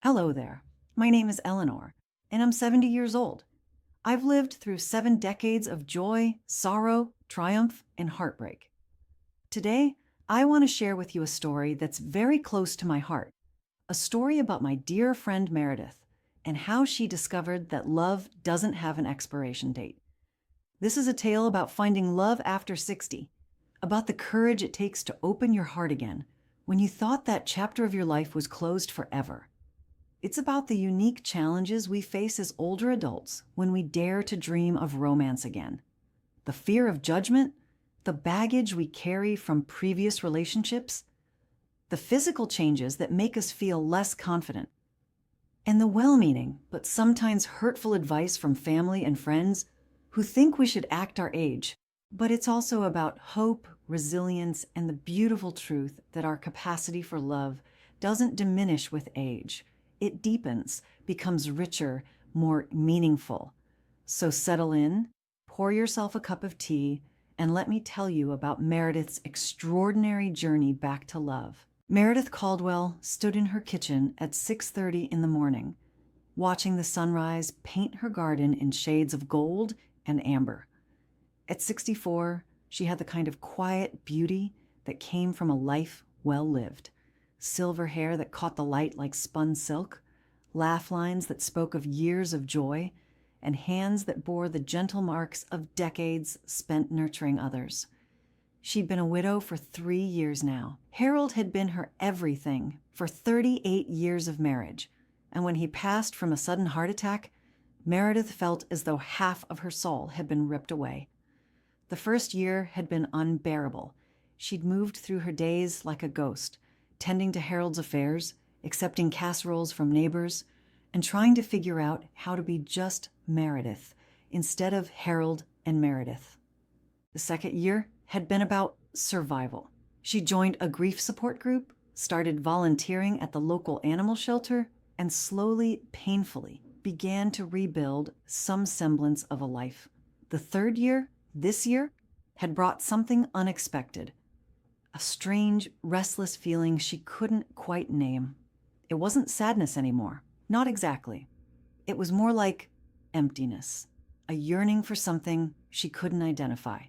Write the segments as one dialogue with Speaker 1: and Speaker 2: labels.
Speaker 1: Hello there. My name is Eleanor, and I'm 70 years old. I've lived through 7 decades of joy, sorrow, triumph, and heartbreak. Today, I want to share with you a story that's very close to my heart, a story about my dear friend Meredith and how she discovered that love doesn't have an expiration date. This is a tale about finding love after 60, about the courage it takes to open your heart again when you thought that chapter of your life was closed forever. It's about the unique challenges we face as older adults when we dare to dream of romance again. The fear of judgment, the baggage we carry from previous relationships, the physical changes that make us feel less confident, and the well-meaning but sometimes hurtful advice from family and friends who think we should act our age. But it's also about hope, resilience, and the beautiful truth that our capacity for love doesn't diminish with age. It deepens, becomes richer, more meaningful. So settle in, pour yourself a cup of tea, and let me tell you about Meredith's extraordinary journey back to love. Meredith Caldwell stood in her kitchen at 6:30 in the morning, watching the sunrise paint her garden in shades of gold and amber. At 64, she had the kind of quiet beauty that came from a life well lived. Silver hair that caught the light like spun silk, laugh lines that spoke of years of joy, and hands that bore the gentle marks of decades spent nurturing others. She'd been a widow for 3 years now. Harold had been her everything for 38 years of marriage, and when he passed from a sudden heart attack, Meredith felt as though half of her soul had been ripped away. The first year had been unbearable. She'd moved through her days like a ghost, tending to Harold's affairs, accepting casseroles from neighbors, and trying to figure out how to be just Meredith instead of Harold and Meredith. The second year had been about survival. She joined a grief support group, started volunteering at the local animal shelter, and slowly, painfully, began to rebuild some semblance of a life. The third year, this year, had brought something unexpected. A strange, restless feeling she couldn't quite name. It wasn't sadness anymore, not exactly. It was more like emptiness, a yearning for something she couldn't identify.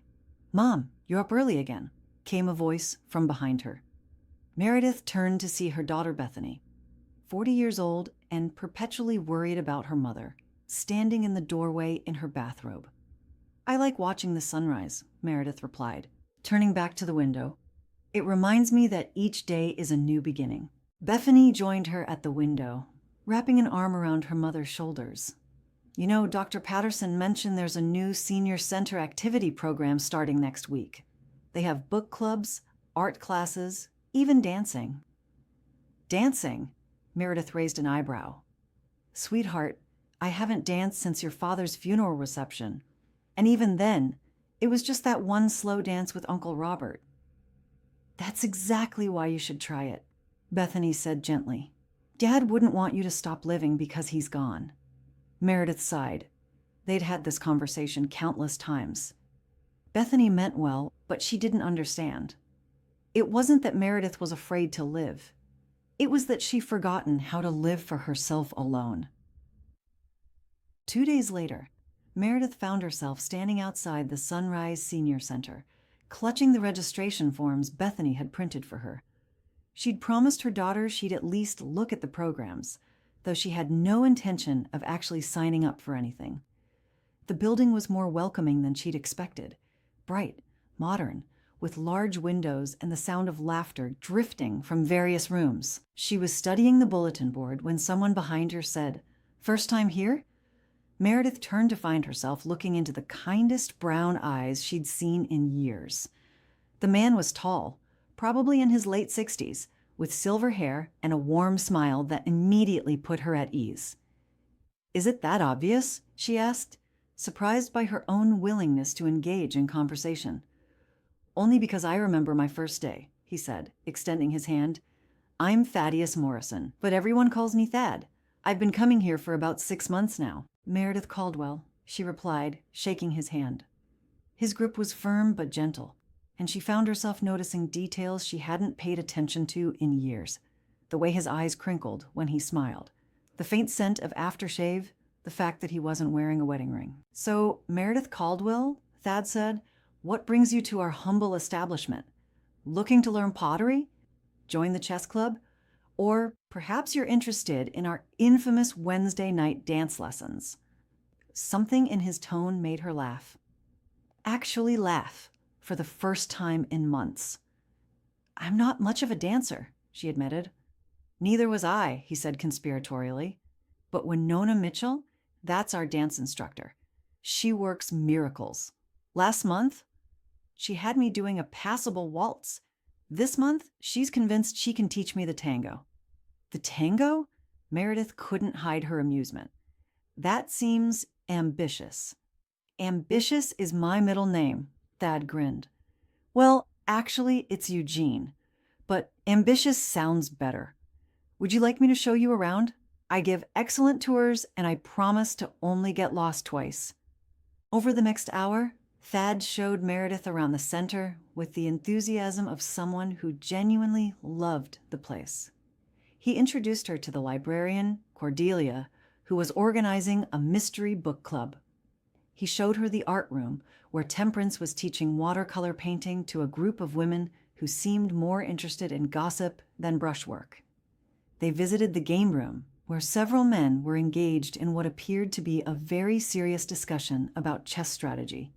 Speaker 1: "Mom, you're up early again," came a voice from behind her. Meredith turned to see her daughter Bethany, 40 years old and perpetually worried about her mother, standing in the doorway in her bathrobe. "I like watching the sunrise," Meredith replied, turning back to the window. "It reminds me that each day is a new beginning." Bethany joined her at the window, wrapping an arm around her mother's shoulders. "You know, Dr. Patterson mentioned there's a new senior center activity program starting next week. They have book clubs, art classes, even dancing." "Dancing?" Meredith raised an eyebrow. "Sweetheart, I haven't danced since your father's funeral reception. And even then, it was just that one slow dance with Uncle Robert." "That's exactly why you should try it," Bethany said gently. "Dad wouldn't want you to stop living because he's gone." Meredith sighed. They'd had this conversation countless times. Bethany meant well, but she didn't understand. It wasn't that Meredith was afraid to live. It was that she'd forgotten how to live for herself alone. 2 days later, Meredith found herself standing outside the Sunrise Senior Center, clutching the registration forms Bethany had printed for her. She'd promised her daughter she'd at least look at the programs, though she had no intention of actually signing up for anything. The building was more welcoming than she'd expected, bright, modern, with large windows and the sound of laughter drifting from various rooms. She was studying the bulletin board when someone behind her said, "First time here?" Meredith turned to find herself looking into the kindest brown eyes she'd seen in years. The man was tall, probably in his late 60s, with silver hair and a warm smile that immediately put her at ease. "Is it that obvious?" she asked, surprised by her own willingness to engage in conversation. "Only because I remember my first day," he said, extending his hand. "I'm Thaddeus Morrison, but everyone calls me Thad. I've been coming here for about 6 months now." "Meredith Caldwell," she replied, shaking his hand. His grip was firm but gentle, and she found herself noticing details she hadn't paid attention to in years. The way his eyes crinkled when he smiled, The faint scent of aftershave, the fact that he wasn't wearing a wedding ring. "So, Meredith Caldwell," Thad said, "what brings you to our humble establishment? Looking to learn pottery? Join the chess club? Or perhaps you're interested in our infamous Wednesday night dance lessons?" Something in his tone made her laugh. Actually laugh, for the first time in months. "I'm not much of a dancer," she admitted. "Neither was I," he said conspiratorially. "But Winona Mitchell, that's our dance instructor. She works miracles. Last month, she had me doing a passable waltz. This month, she's convinced she can teach me the tango." "The tango?" Meredith couldn't hide her amusement. "That seems ambitious." "Ambitious is my middle name," Thad grinned. "Well, actually, it's Eugene. But ambitious sounds better. Would you like me to show you around? I give excellent tours, and I promise to only get lost twice." Over the next hour, Thad showed Meredith around the center with the enthusiasm of someone who genuinely loved the place. He introduced her to the librarian, Cordelia, who was organizing a mystery book club. He showed her the art room, where Temperance was teaching watercolor painting to a group of women who seemed more interested in gossip than brushwork. They visited the game room, where several men were engaged in what appeared to be a very serious discussion about chess strategy.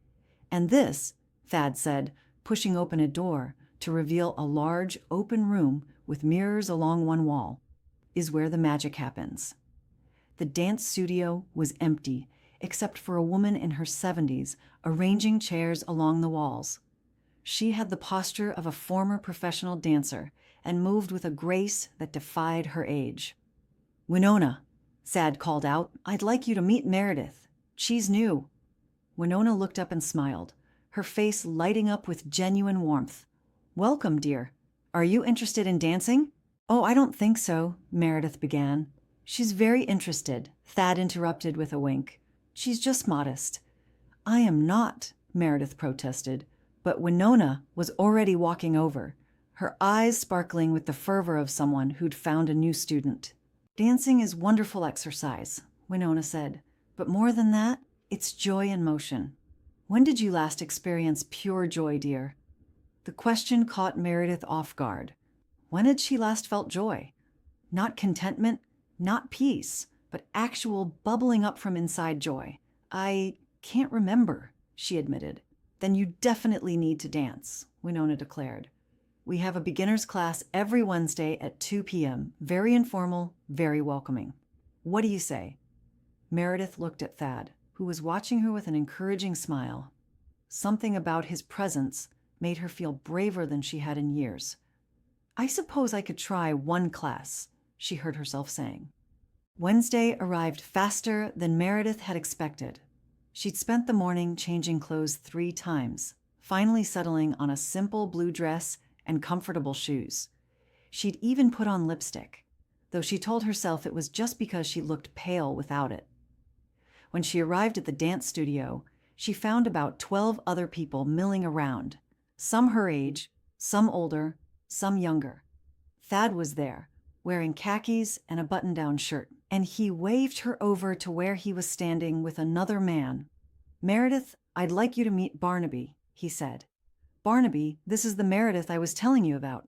Speaker 1: "And this," Thad said, pushing open a door to reveal a large, open room with mirrors along one wall, "is where the magic happens." The dance studio was empty, except for a woman in her 70s arranging chairs along the walls. She had the posture of a former professional dancer and moved with a grace that defied her age. "Winona," Thad called out, "I'd like you to meet Meredith. She's new." Winona looked up and smiled, her face lighting up with genuine warmth. "Welcome, dear. Are you interested in dancing?" "Oh, I don't think so," Meredith began. "She's very interested," Thad interrupted with a wink. "She's just modest." "I am not," Meredith protested, but Winona was already walking over, her eyes sparkling with the fervor of someone who'd found a new student. "Dancing is wonderful exercise," Winona said, "but more than that, it's joy in motion. When did you last experience pure joy, dear?" The question caught Meredith off guard. When had she last felt joy? Not contentment, not peace, but actual bubbling up from inside joy. "I can't remember," she admitted. "Then you definitely need to dance," Winona declared. "We have a beginner's class every Wednesday at 2 p.m. Very informal, very welcoming. What do you say?" Meredith looked at Thad, who was watching her with an encouraging smile. Something about his presence made her feel braver than she had in years. "I suppose I could try one class," she heard herself saying. Wednesday arrived faster than Meredith had expected. She'd spent the morning changing clothes 3 times, finally settling on a simple blue dress and comfortable shoes. She'd even put on lipstick, though she told herself it was just because she looked pale without it. When she arrived at the dance studio, she found about 12 other people milling around, some her age, some older, some younger. Thad was there, wearing khakis and a button-down shirt, and he waved her over to where he was standing with another man. "Meredith, I'd like you to meet Barnaby," he said. "Barnaby, this is the Meredith I was telling you about."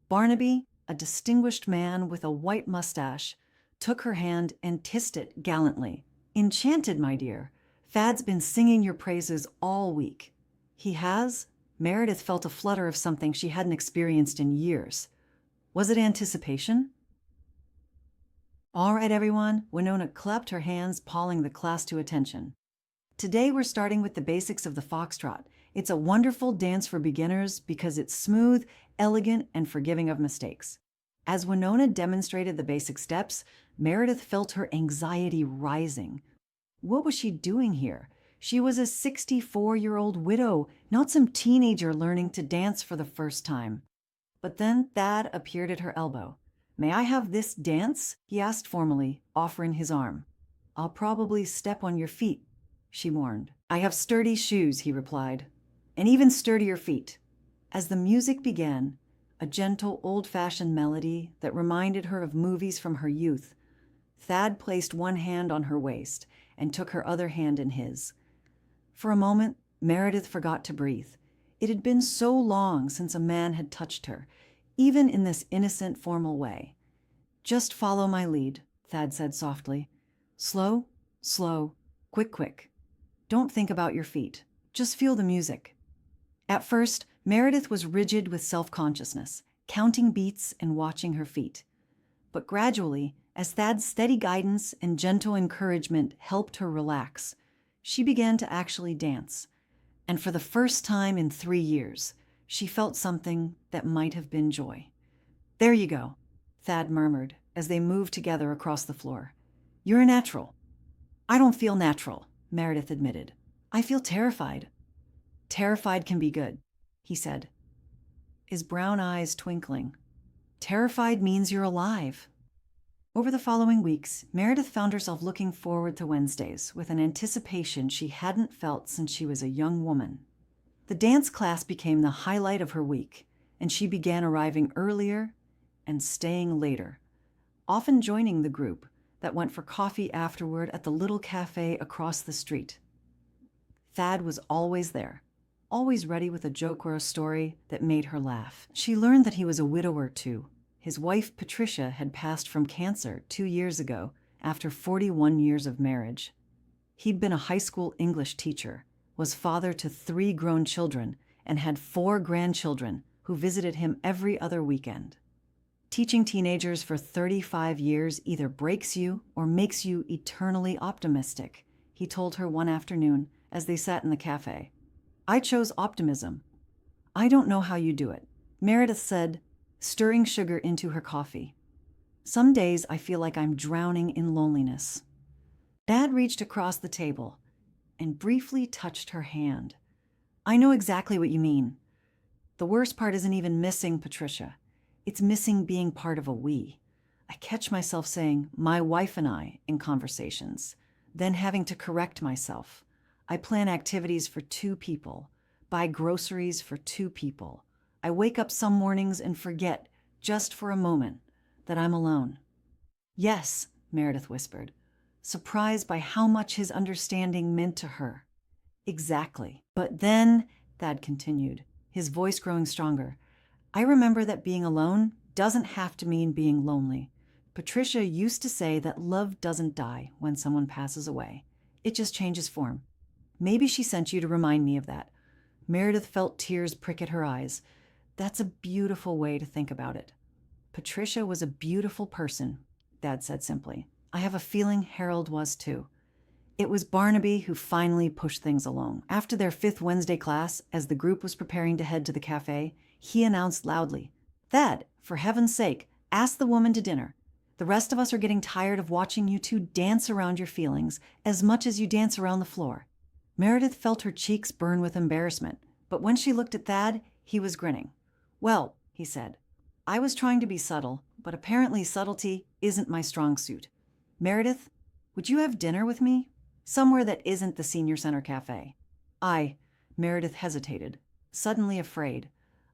Speaker 1: Barnaby, a distinguished man with a white mustache, took her hand and kissed it gallantly. "Enchanted, my dear. Thad's been singing your praises all week." "He has?" Meredith felt a flutter of something she hadn't experienced in years. Was it anticipation? "All right, everyone," Winona clapped her hands, calling the class to attention. "Today we're starting with the basics of the foxtrot. It's a wonderful dance for beginners because it's smooth, elegant, and forgiving of mistakes." As Winona demonstrated the basic steps, Meredith felt her anxiety rising. What was she doing here? She was a 64-year-old widow, not some teenager learning to dance for the first time. But then Thad appeared at her elbow. "May I have this dance?" he asked formally, offering his arm. "I'll probably step on your feet," she warned. "I have sturdy shoes," he replied, "and even sturdier feet." As the music began, a gentle, old-fashioned melody that reminded her of movies from her youth, Thad placed one hand on her waist and took her other hand in his. For a moment, Meredith forgot to breathe. It had been so long since a man had touched her, even in this innocent, formal way. "Just follow my lead," Thad said softly. "Slow, slow, quick, quick. Don't think about your feet. Just feel the music." At first, Meredith was rigid with self-consciousness, counting beats and watching her feet. But gradually, as Thad's steady guidance and gentle encouragement helped her relax, she began to actually dance. And for the first time in 3 years, she felt something that might have been joy. "There you go," Thad murmured as they moved together across the floor. "You're a natural." "I don't feel natural," Meredith admitted. "I feel terrified." "Terrified can be good," he said, his brown eyes twinkling. "Terrified means you're alive." Over the following weeks, Meredith found herself looking forward to Wednesdays with an anticipation she hadn't felt since she was a young woman. The dance class became the highlight of her week, and she began arriving earlier and staying later, often joining the group that went for coffee afterward at the little cafe across the street. Thad was always there, always ready with a joke or a story that made her laugh. She learned that he was a widower too. His wife, Patricia, had passed from cancer 2 years ago after 41 years of marriage. He'd been a high school English teacher, was father to 3 grown children, and had 4 grandchildren who visited him every other weekend. Teaching teenagers for 35 years either breaks you or makes you eternally optimistic, he told her one afternoon as they sat in the cafe. "I chose optimism." "I don't know how you do it," Meredith said, stirring sugar into her coffee. "Some days I feel like I'm drowning in loneliness." Dad reached across the table and briefly touched her hand. "I know exactly what you mean. The worst part isn't even missing Patricia. It's missing being part of a we. I catch myself saying, 'my wife and I,' in conversations, then having to correct myself. I plan activities for 2 people, buy groceries for 2 people. I wake up some mornings and forget, just for a moment, that I'm alone." "Yes," Meredith whispered, surprised by how much his understanding meant to her. "Exactly. But then," Thad continued, his voice growing stronger, "I remember that being alone doesn't have to mean being lonely. Patricia used to say that love doesn't die when someone passes away. It just changes form. Maybe she sent you to remind me of that." Meredith felt tears prick at her eyes. "That's a beautiful way to think about it." "Patricia was a beautiful person," Dad said simply. "I have a feeling Harold was too." It was Barnaby who finally pushed things along. After their 5th Wednesday class, as the group was preparing to head to the cafe, he announced loudly, "Thad, for heaven's sake, ask the woman to dinner. The rest of us are getting tired of watching you 2 dance around your feelings as much as you dance around the floor." Meredith felt her cheeks burn with embarrassment, but when she looked at Thad, he was grinning. "Well," he said, "I was trying to be subtle, but apparently subtlety isn't my strong suit. Meredith, would you have dinner with me? Somewhere that isn't the Senior Center Cafe." Meredith hesitated, suddenly afraid.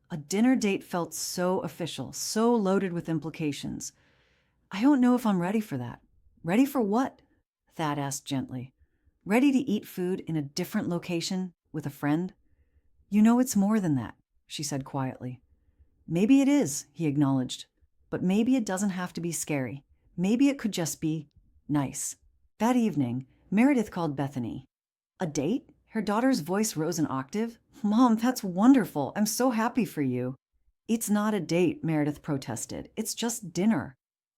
Speaker 1: A dinner date felt so official, so loaded with implications. "I don't know if I'm ready for that." "Ready for what?" Thad asked gently. "Ready to eat food in a different location with a friend?" "You know it's more than that," she said quietly. "Maybe it is," he acknowledged. "But maybe it doesn't have to be scary. Maybe it could just be nice." That evening, Meredith called Bethany. "A date?" Her daughter's voice rose an octave. "Mom, that's wonderful. I'm so happy for you." "It's not a date," Meredith protested. "It's just dinner.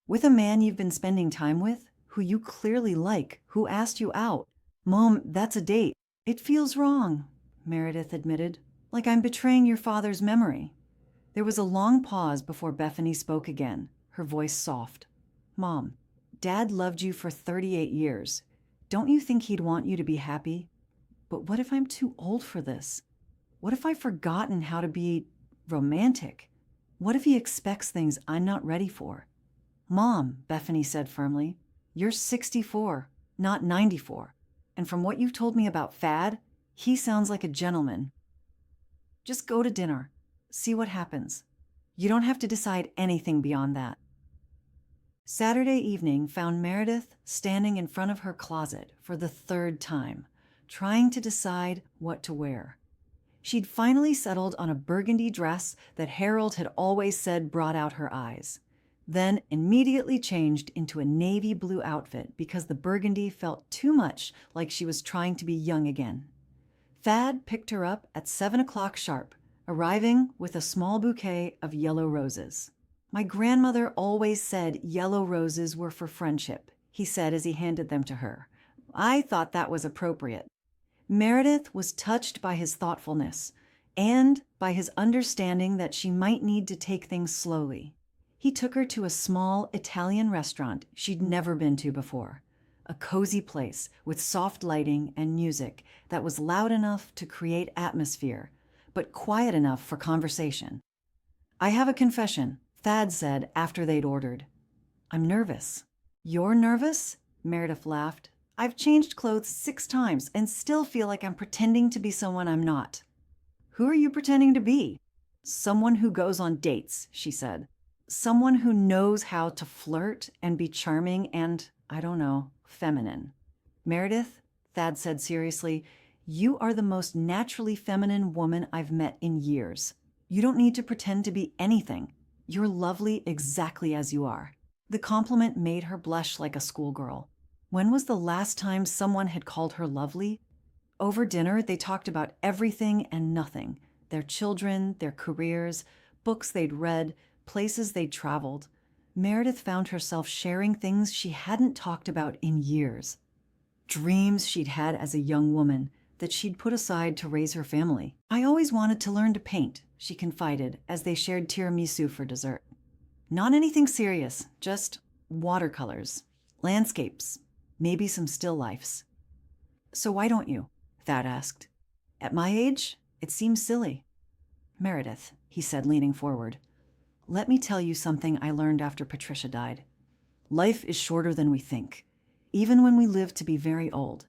Speaker 1: With a man you've been spending time with, who you clearly like, who asked you out." "Mom, that's a date." "It feels wrong," Meredith admitted. "Like I'm betraying your father's memory." There was a long pause before Bethany spoke again, her voice soft. "Mom, Dad loved you for 38 years. Don't you think he'd want you to be happy? But what if I'm too old for this? What if I've forgotten how to be romantic? What if he expects things I'm not ready for?" "Mom," Bethany said firmly, "you're 64, not 94. And from what you've told me about Thad, he sounds like a gentleman. Just go to dinner. See what happens. You don't have to decide anything beyond that." Saturday evening found Meredith standing in front of her closet for the third time, trying to decide what to wear. She'd finally settled on a burgundy dress that Harold had always said brought out her eyes, then immediately changed into a navy blue outfit because the burgundy felt too much like she was trying to be young again. Thad picked her up at 7 o'clock sharp, arriving with a small bouquet of yellow roses. "My grandmother always said yellow roses were for friendship," he said as he handed them to her. "I thought that was appropriate." Meredith was touched by his thoughtfulness and by his understanding that she might need to take things slowly. He took her to a small Italian restaurant she'd never been to before, a cozy place with soft lighting and music that was loud enough to create atmosphere, but quiet enough for conversation. "I have a confession," Thad said after they'd ordered. "I'm nervous." "You're nervous?" Meredith laughed. "I've changed clothes 6 times and still feel like I'm pretending to be someone I'm not." "Who are you pretending to be?" "Someone who goes on dates," she said. "Someone who knows how to flirt and be charming and, I don't know, feminine." "Meredith," Thad said seriously, "you are the most naturally feminine woman I've met in years. You don't need to pretend to be anything. You're lovely exactly as you are." The compliment made her blush like a schoolgirl. When was the last time someone had called her lovely? Over dinner, they talked about everything and nothing: their children, their careers, books they'd read, places they'd traveled. Meredith found herself sharing things she hadn't talked about in years. Dreams she'd had as a young woman that she'd put aside to raise her family. "I always wanted to learn to paint," she confided as they shared tiramisu for dessert. "Not anything serious, just watercolors, landscapes, maybe some still lifes." "So why don't you?" Thad asked. "At my age, it seems silly." "Meredith," he said, leaning forward, "let me tell you something I learned after Patricia died. Life is shorter than we think, even when we live to be very old.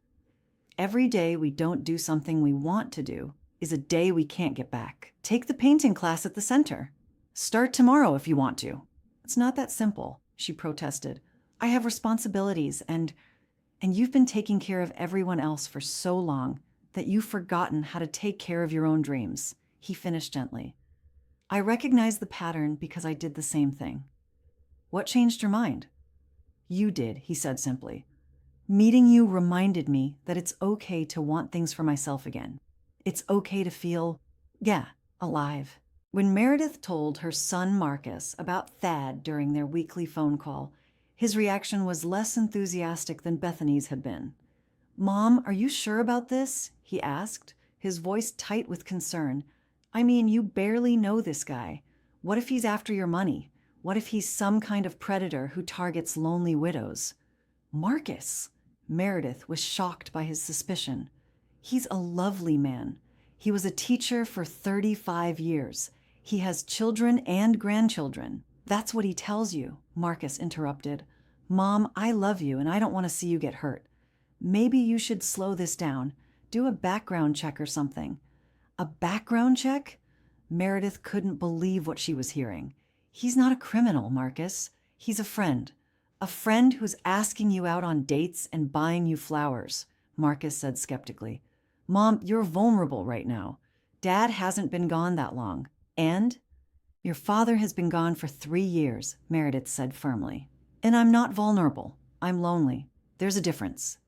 Speaker 1: Every day we don't do something we want to do is a day we can't get back. Take the painting class at the center. Start tomorrow if you want to." "It's not that simple," she protested. "I have responsibilities and you've been taking care of everyone else for so long that you've forgotten how to take care of your own dreams," he finished gently. "I recognize the pattern because I did the same thing." "What changed your mind?" "You did," he said simply. "Meeting you reminded me that it's okay to want things for myself again. It's okay to feel, alive." When Meredith told her son Marcus about Thad during their weekly phone call, his reaction was less enthusiastic than Bethany's had been. "Mom, are you sure about this?" he asked, his voice tight with concern. "I mean, you barely know this guy. What if he's after your money? What if he's some kind of predator who targets lonely widows?" "Marcus!" Meredith was shocked by his suspicion. "He's a lovely man. He was a teacher for 35 years. He has children and grandchildren." "That's what he tells you," Marcus interrupted. "Mom, I love you and I don't want to see you get hurt. Maybe you should slow this down. Do a background check or something." "A background check?" Meredith couldn't believe what she was hearing. "He's not a criminal, Marcus. He's a friend. A friend who's asking you out on dates and buying you flowers," Marcus said skeptically. "Mom, you're vulnerable right now. Dad hasn't been gone that long. And your father has been gone for 3 years, Meredith said firmly. "And I'm not vulnerable. I'm lonely. There's a difference."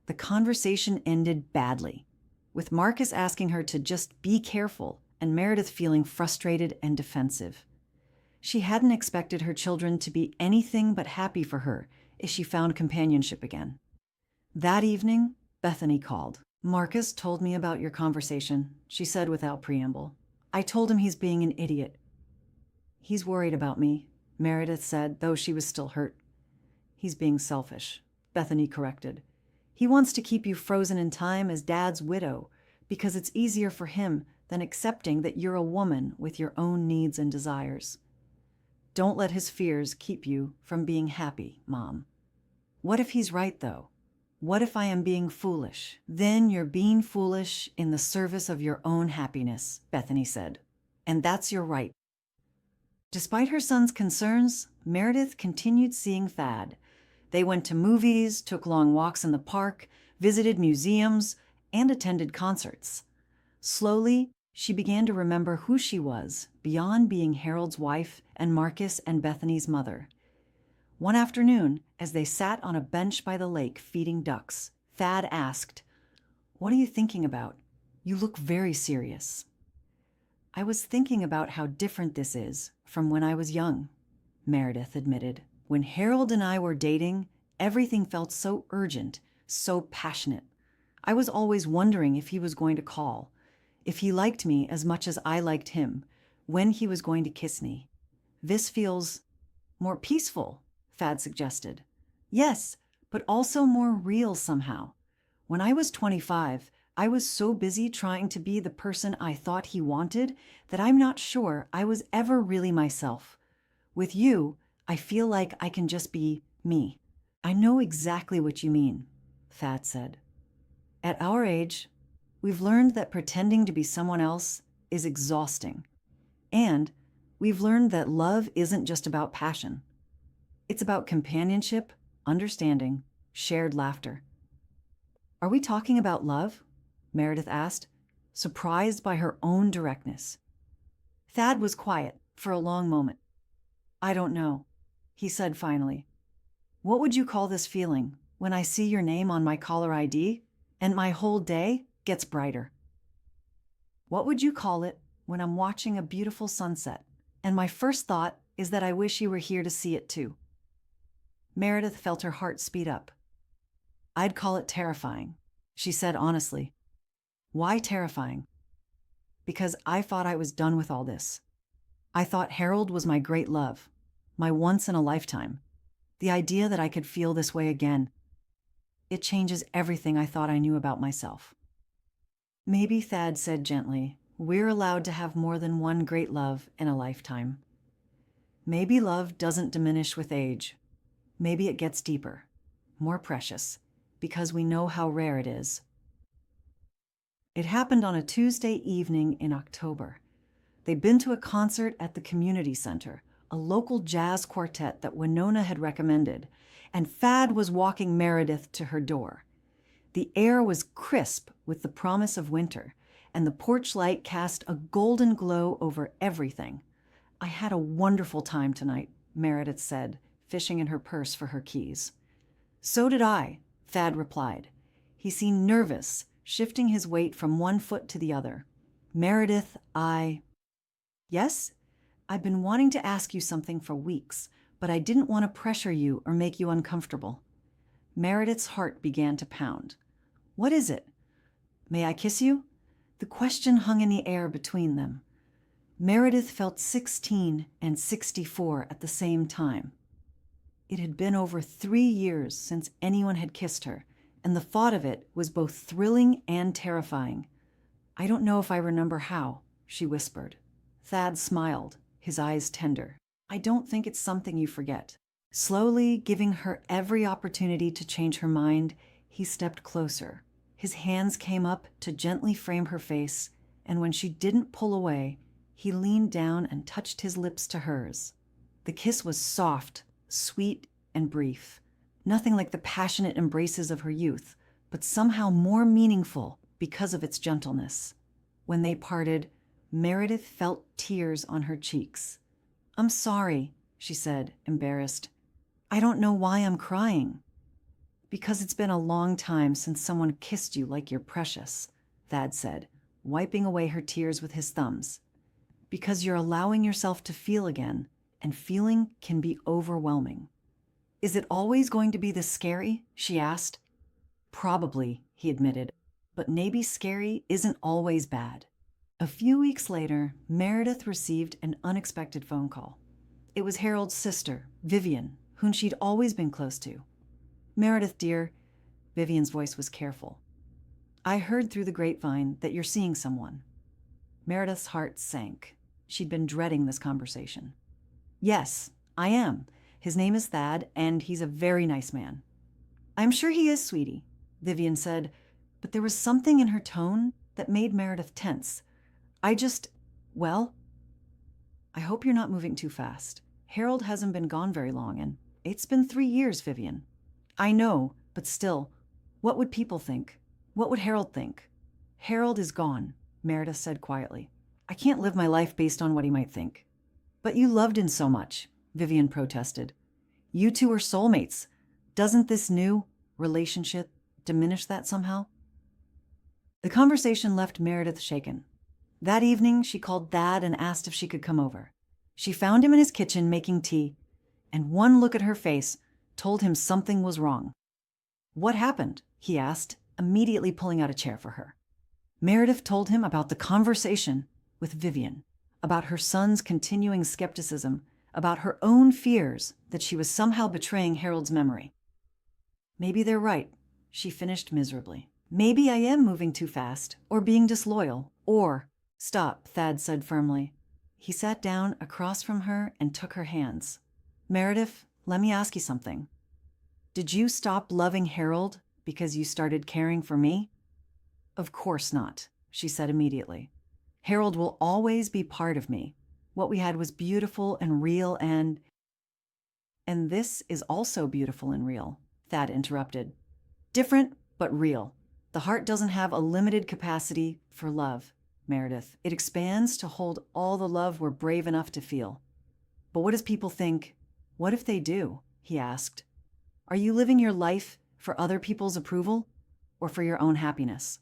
Speaker 1: The conversation ended badly, with Marcus asking her to just be careful and Meredith feeling frustrated and defensive. She hadn't expected her children to be anything but happy for her if she found companionship again. That evening, Bethany called. "Marcus told me about your conversation," she said without preamble. "I told him he's being an idiot." "He's worried about me," Meredith said, though she was still hurt. "He's being selfish," Bethany corrected. "He wants to keep you frozen in time as Dad's widow because it's easier for him than accepting that you're a woman with your own needs and desires. Don't let his fears keep you from being happy, Mom." "What if he's right, though? What if I am being foolish?" "Then you're being foolish in the service of your own happiness," Bethany said. "And that's your right." Despite her son's concerns, Meredith continued seeing Thad. They went to movies, took long walks in the park, visited museums, and attended concerts. Slowly, she began to remember who she was beyond being Harold's wife and Marcus and Bethany's mother. One afternoon, as they sat on a bench by the lake feeding ducks, Thad asked, "What are you thinking about? You look very serious." "I was thinking about how different this is from when I was young," Meredith admitted. "When Harold and I were dating, everything felt so urgent, so passionate. I was always wondering if he was going to call, if he liked me as much as I liked him, when he was going to kiss me. This feels more peaceful," Thad suggested. "Yes, but also more real somehow. When I was 25, I was so busy trying to be the person I thought he wanted that I'm not sure I was ever really myself. With you, I feel like I can just be me." "I know exactly what you mean," Thad said. "At our age, we've learned that pretending to be someone else is exhausting. And we've learned that love isn't just about passion. It's about companionship, understanding, shared laughter." "Are we talking about love?" Meredith asked, surprised by her own directness. Thad was quiet for a long moment. "I don't know," he said finally. "What would you call this feeling when I see your name on my caller ID and my whole day gets brighter?" "What would you call it when I'm watching a beautiful sunset and my first thought is that I wish you were here to see it too?" Meredith felt her heart speed up. "I'd call it terrifying," she said honestly. "Why terrifying?" "Because I thought I was done with all this. I thought Harold was my great love, my once in a lifetime. The idea that I could feel this way again, it changes everything I thought I knew about myself." "Maybe," Thad said gently, "we're allowed to have more than one great love in a lifetime. Maybe love doesn't diminish with age. Maybe it gets deeper, more precious, because we know how rare it is." It happened on a Tuesday evening in October. They'd been to a concert at the community center, a local jazz quartet that Winona had recommended, and Thad was walking Meredith to her door. The air was crisp with the promise of winter, and the porch light cast a golden glow over everything. "I had a wonderful time tonight," Meredith said, fishing in her purse for her keys. "So did I," Thad replied. He seemed nervous, shifting his weight from one foot to the other. "Meredith, Yes? I've been wanting to ask you something for weeks, but I didn't want to pressure you or make you uncomfortable." Meredith's heart began to pound. "What is it?" "May I kiss you?" The question hung in the air between them. Meredith felt 16 and 64 at the same time. It had been over 3 years since anyone had kissed her, and the thought of it was both thrilling and terrifying. "I don't know if I remember how," she whispered. Thad smiled, his eyes tender. "I don't think it's something you forget." Slowly, giving her every opportunity to change her mind, he stepped closer. His hands came up to gently frame her face, and when she didn't pull away, he leaned down and touched his lips to hers. The kiss was soft, sweet, and brief. Nothing like the passionate embraces of her youth, but somehow more meaningful because of its gentleness. When they parted, Meredith felt tears on her cheeks. "I'm sorry," she said, embarrassed. "I don't know why I'm crying." "Because it's been a long time since someone kissed you like you're precious," Thad said, wiping away her tears with his thumbs. "Because you're allowing yourself to feel again, and feeling can be overwhelming." "Is it always going to be this scary?" she asked. "Probably," he admitted, "but maybe scary isn't always bad." A few weeks later, Meredith received an unexpected phone call. It was Harold's sister, Vivian, whom she'd always been close to. "Meredith, dear," Vivian's voice was careful. "I heard through the grapevine that you're seeing someone." Meredith's heart sank. She'd been dreading this conversation. "Yes, I am. His name is Thad, and he's a very nice man." "I'm sure he is, sweetie," Vivian said, but there was something in her tone that made Meredith tense. Well, I hope you're not moving too fast. Harold hasn't been gone very long, and it's been 3 years, Vivian. I know, but still, what would people think? What would Harold think? Harold is gone, Meredith said quietly. I can't live my life based on what he might think. But you loved him so much, Vivian protested. You two are soulmates. Doesn't this new relationship diminish that somehow? The conversation left Meredith shaken. That evening, she called Thad and asked if she could come over. She found him in his kitchen making tea, and one look at her face told him something was wrong. What happened? He asked, immediately pulling out a chair for her. Meredith told him about the conversation with Vivian, about her son's continuing skepticism, about her own fears that she was somehow betraying Harold's memory. Maybe they're right, she finished miserably. Maybe I am moving too fast, or being disloyal, or… Stop, Thad said firmly. He sat down across from her and took her hands. Meredith, let me ask you something. Did you stop loving Harold because you started caring for me? Of course not, she said immediately. Harold will always be part of me. What we had was beautiful and real and this is also beautiful and real, Thad interrupted. Different, but real. The heart doesn't have a limited capacity for love, Meredith. It expands to hold all the love we're brave enough to feel. But what does people think? What if they do? He asked. Are you living your life for other people's approval or for your own happiness?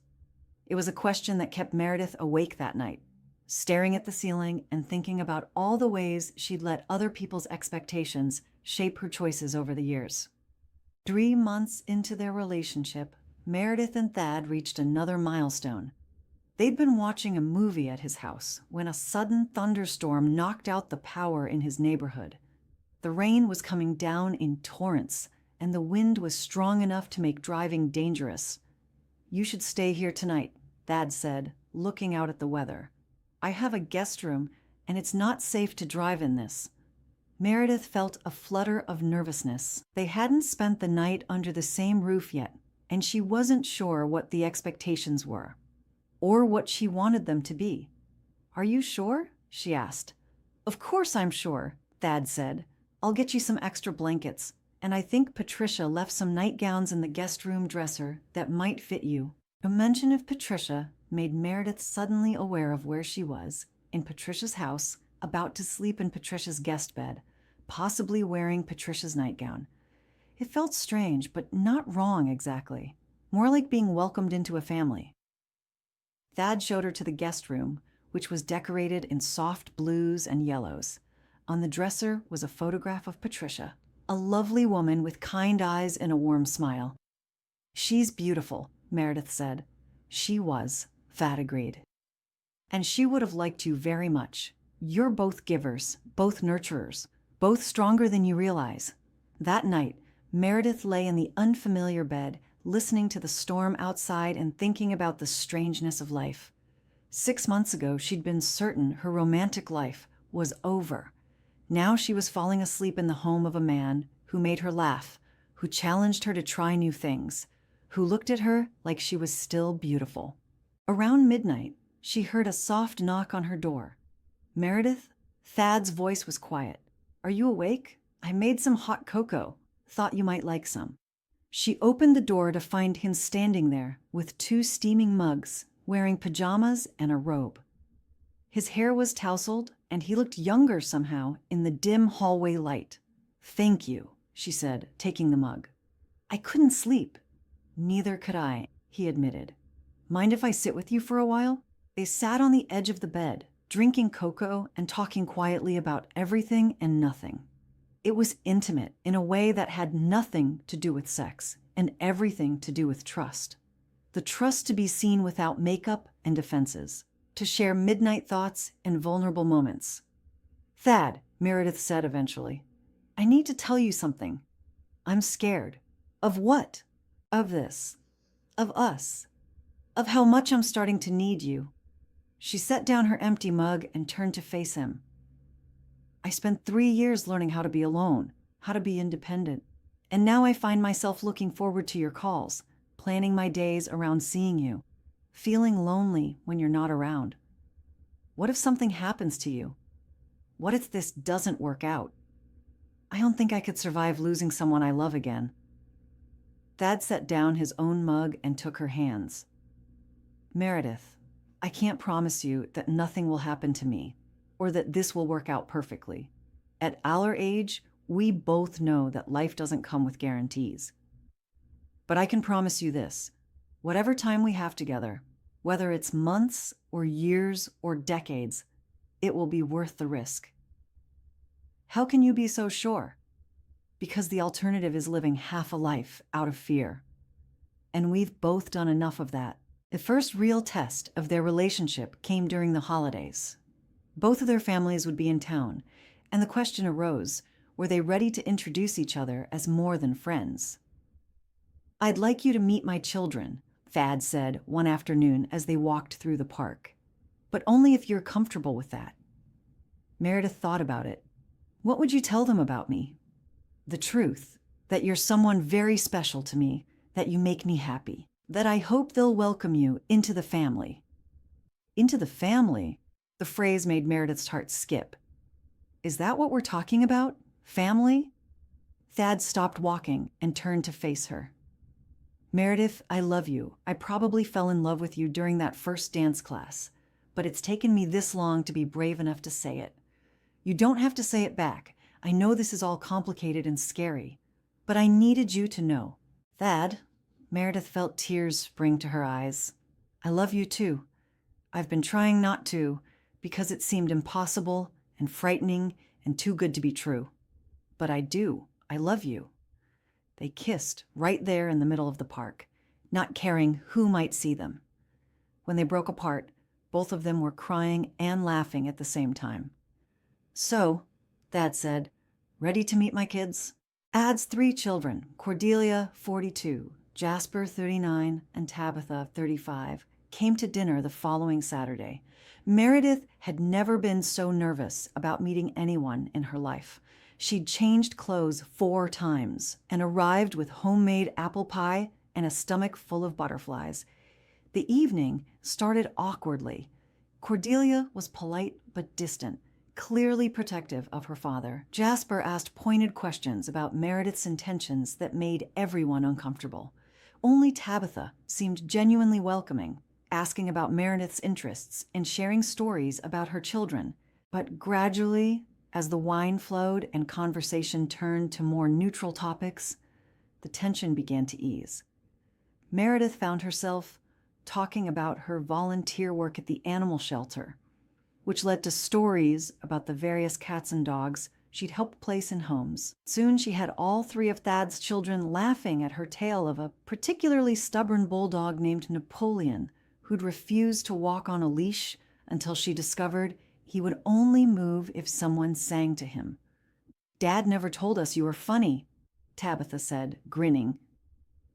Speaker 1: It was a question that kept Meredith awake that night, staring at the ceiling and thinking about all the ways she'd let other people's expectations shape her choices over the years. 3 months into their relationship, Meredith and Thad reached another milestone. They'd been watching a movie at his house when a sudden thunderstorm knocked out the power in his neighborhood. The rain was coming down in torrents, and the wind was strong enough to make driving dangerous. You should stay here tonight, Thad said, looking out at the weather. I have a guest room, and it's not safe to drive in this. Meredith felt a flutter of nervousness. They hadn't spent the night under the same roof yet, and she wasn't sure what the expectations were, or what she wanted them to be. Are you sure? She asked. Of course I'm sure, Thad said. I'll get you some extra blankets, and I think Patricia left some nightgowns in the guest room dresser that might fit you. A mention of Patricia made Meredith suddenly aware of where she was, in Patricia's house, about to sleep in Patricia's guest bed, possibly wearing Patricia's nightgown. It felt strange, but not wrong exactly. More like being welcomed into a family. Thad showed her to the guest room, which was decorated in soft blues and yellows. On the dresser was a photograph of Patricia, a lovely woman with kind eyes and a warm smile. She's beautiful, Meredith said. She was, Thad agreed. And she would have liked you very much. You're both givers, both nurturers, both stronger than you realize. That night, Meredith lay in the unfamiliar bed, listening to the storm outside and thinking about the strangeness of life. 6 months ago, she'd been certain her romantic life was over. Now she was falling asleep in the home of a man who made her laugh, who challenged her to try new things, who looked at her like she was still beautiful. Around midnight, she heard a soft knock on her door. Meredith? Thad's voice was quiet. Are you awake? I made some hot cocoa. Thought you might like some. She opened the door to find him standing there with 2 steaming mugs, wearing pajamas and a robe. His hair was tousled, and he looked younger somehow in the dim hallway light. Thank you, she said, taking the mug. I couldn't sleep. Neither could I, he admitted. Mind if I sit with you for a while? They sat on the edge of the bed, drinking cocoa and talking quietly about everything and nothing. It was intimate in a way that had nothing to do with sex and everything to do with trust. The trust to be seen without makeup and defenses, to share midnight thoughts and vulnerable moments. Thad, Meredith said eventually, I need to tell you something. I'm scared. Of what? Of this. Of us. Of how much I'm starting to need you. She set down her empty mug and turned to face him. I spent 3 years learning how to be alone, how to be independent, and now I find myself looking forward to your calls, planning my days around seeing you, feeling lonely when you're not around. What if something happens to you? What if this doesn't work out? I don't think I could survive losing someone I love again. Thad set down his own mug and took her hands. Meredith, I can't promise you that nothing will happen to me, or that this will work out perfectly. At our age, we both know that life doesn't come with guarantees. But I can promise you this: whatever time we have together, whether it's months or years or decades, it will be worth the risk. How can you be so sure? Because the alternative is living half a life out of fear. And we've both done enough of that. The first real test of their relationship came during the holidays. Both of their families would be in town, and the question arose, were they ready to introduce each other as more than friends? I'd like you to meet my children, Thad said one afternoon as they walked through the park. But only if you're comfortable with that. Meredith thought about it. What would you tell them about me? The truth, that you're someone very special to me, that you make me happy, that I hope they'll welcome you into the family. Into the family? The phrase made Meredith's heart skip. Is that what we're talking about? Family? Thad stopped walking and turned to face her. Meredith, I love you. I probably fell in love with you during that first dance class, but it's taken me this long to be brave enough to say it. You don't have to say it back. I know this is all complicated and scary, but I needed you to know. Thad, Meredith felt tears spring to her eyes. I love you too. I've been trying not to, because it seemed impossible and frightening and too good to be true. But I do. I love you. They kissed right there in the middle of the park, not caring who might see them. When they broke apart, both of them were crying and laughing at the same time. So, Thad said, ready to meet my kids? Ad's 3 children, Cordelia, 42, Jasper, 39, and Tabitha, 35, came to dinner the following Saturday. Meredith had never been so nervous about meeting anyone in her life. She'd changed clothes 4 times and arrived with homemade apple pie and a stomach full of butterflies. The evening started awkwardly. Cordelia was polite but distant, clearly protective of her father. Jasper asked pointed questions about Meredith's intentions that made everyone uncomfortable. Only Tabitha seemed genuinely welcoming, asking about Meredith's interests and sharing stories about her children. But gradually, as the wine flowed and conversation turned to more neutral topics, the tension began to ease. Meredith found herself talking about her volunteer work at the animal shelter, which led to stories about the various cats and dogs she'd helped place in homes. Soon she had all 3 of Thad's children laughing at her tale of a particularly stubborn bulldog named Napoleon, who'd refused to walk on a leash until she discovered he would only move if someone sang to him. Dad never told us you were funny, Tabitha said, grinning.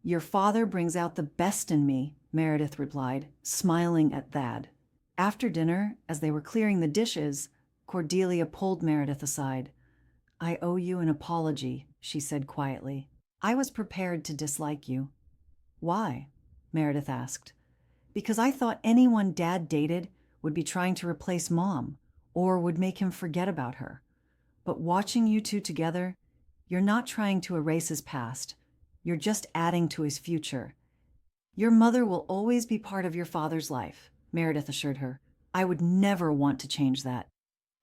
Speaker 1: Your father brings out the best in me, Meredith replied, smiling at Thad. After dinner, as they were clearing the dishes, Cordelia pulled Meredith aside. I owe you an apology, she said quietly. I was prepared to dislike you. Why? Meredith asked. Because I thought anyone Dad dated would be trying to replace Mom, or would make him forget about her. But watching you 2 together, you're not trying to erase his past. You're just adding to his future. Your mother will always be part of your father's life, Meredith assured her. I would never want to change that.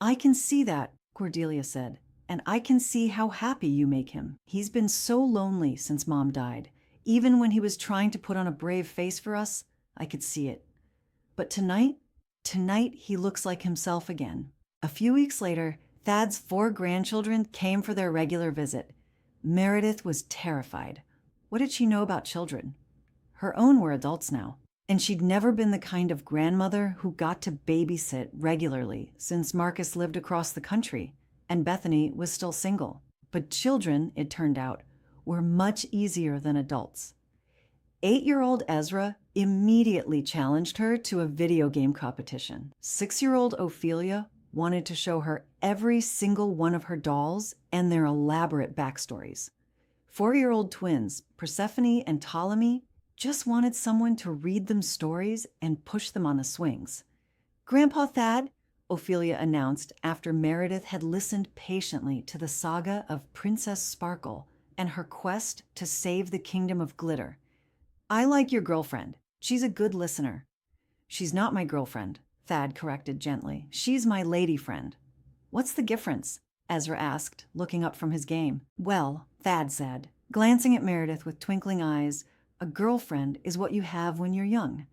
Speaker 1: I can see that, Cordelia said, and I can see how happy you make him. He's been so lonely since Mom died. Even when he was trying to put on a brave face for us, I could see it. But tonight he looks like himself again. A few weeks later, Thad's 4 grandchildren came for their regular visit. Meredith was terrified. What did she know about children? Her own were adults now, and she'd never been the kind of grandmother who got to babysit regularly since Marcus lived across the country and Bethany was still single. But children, it turned out, were much easier than adults. 8-year-old Ezra immediately challenged her to a video game competition. 6-year-old Ophelia wanted to show her every single one of her dolls and their elaborate backstories. 4-year-old twins, Persephone and Ptolemy, just wanted someone to read them stories and push them on the swings. Grandpa Thad, Ophelia announced after Meredith had listened patiently to the saga of Princess Sparkle and her quest to save the kingdom of glitter. I like your girlfriend. She's a good listener. She's not my girlfriend, Thad corrected gently. She's my lady friend. What's the difference? Ezra asked, looking up from his game. Well, Thad said, glancing at Meredith with twinkling eyes, a girlfriend is what you have when you're young.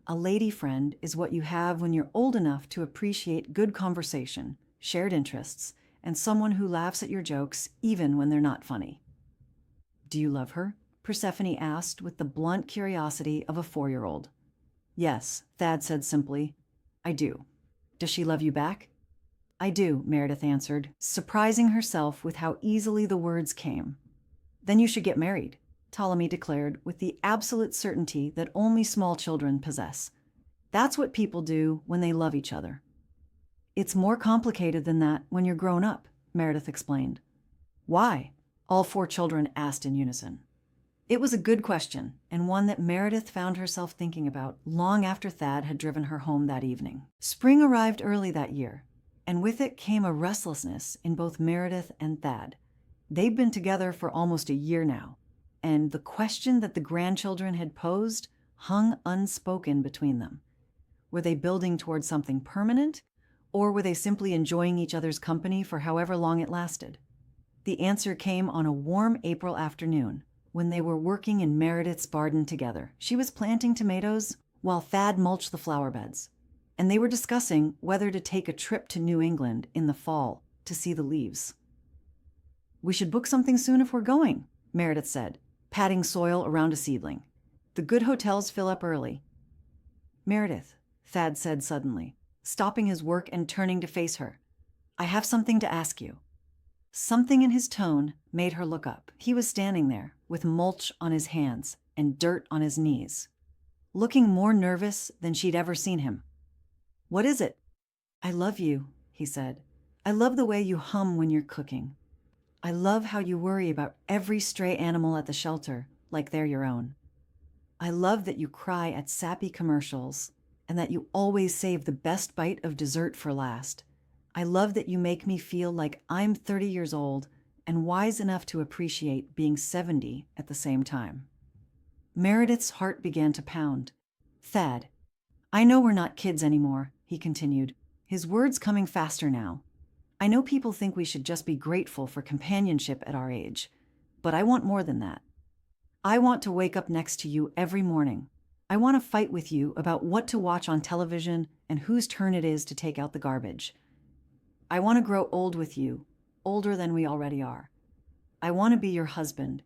Speaker 1: A lady friend is what you have when you're old enough to appreciate good conversation, shared interests, and someone who laughs at your jokes even when they're not funny. Do you love her? Persephone asked with the blunt curiosity of a 4-year-old. Yes, Thad said simply. I do. Does she love you back? I do, Meredith answered, surprising herself with how easily the words came. Then you should get married, Ptolemy declared with the absolute certainty that only small children possess. That's what people do when they love each other. It's more complicated than that when you're grown up, Meredith explained. Why? All 4 children asked in unison. It was a good question, and one that Meredith found herself thinking about long after Thad had driven her home that evening. Spring arrived early that year, and with it came a restlessness in both Meredith and Thad. They'd been together for almost a year now, and the question that the grandchildren had posed hung unspoken between them. Were they building towards something permanent, or were they simply enjoying each other's company for however long it lasted? The answer came on a warm April afternoon, when they were working in Meredith's garden together. She was planting tomatoes while Thad mulched the flower beds, and they were discussing whether to take a trip to New England in the fall to see the leaves. We should book something soon if we're going, Meredith said, patting soil around a seedling. The good hotels fill up early. Meredith, Thad said suddenly, stopping his work and turning to face her. I have something to ask you. Something in his tone made her look up. He was standing there, with mulch on his hands and dirt on his knees, looking more nervous than she'd ever seen him. What is it? I love you, he said. I love the way you hum when you're cooking. I love how you worry about every stray animal at the shelter, like they're your own. I love that you cry at sappy commercials and that you always save the best bite of dessert for last. I love that you make me feel like I'm 30 years old and wise enough to appreciate being 70 at the same time. Meredith's heart began to pound. Thad, I know we're not kids anymore, he continued, his words coming faster now. I know people think we should just be grateful for companionship at our age, but I want more than that. I want to wake up next to you every morning. I want to fight with you about what to watch on television and whose turn it is to take out the garbage. I want to grow old with you, older than we already are. I want to be your husband.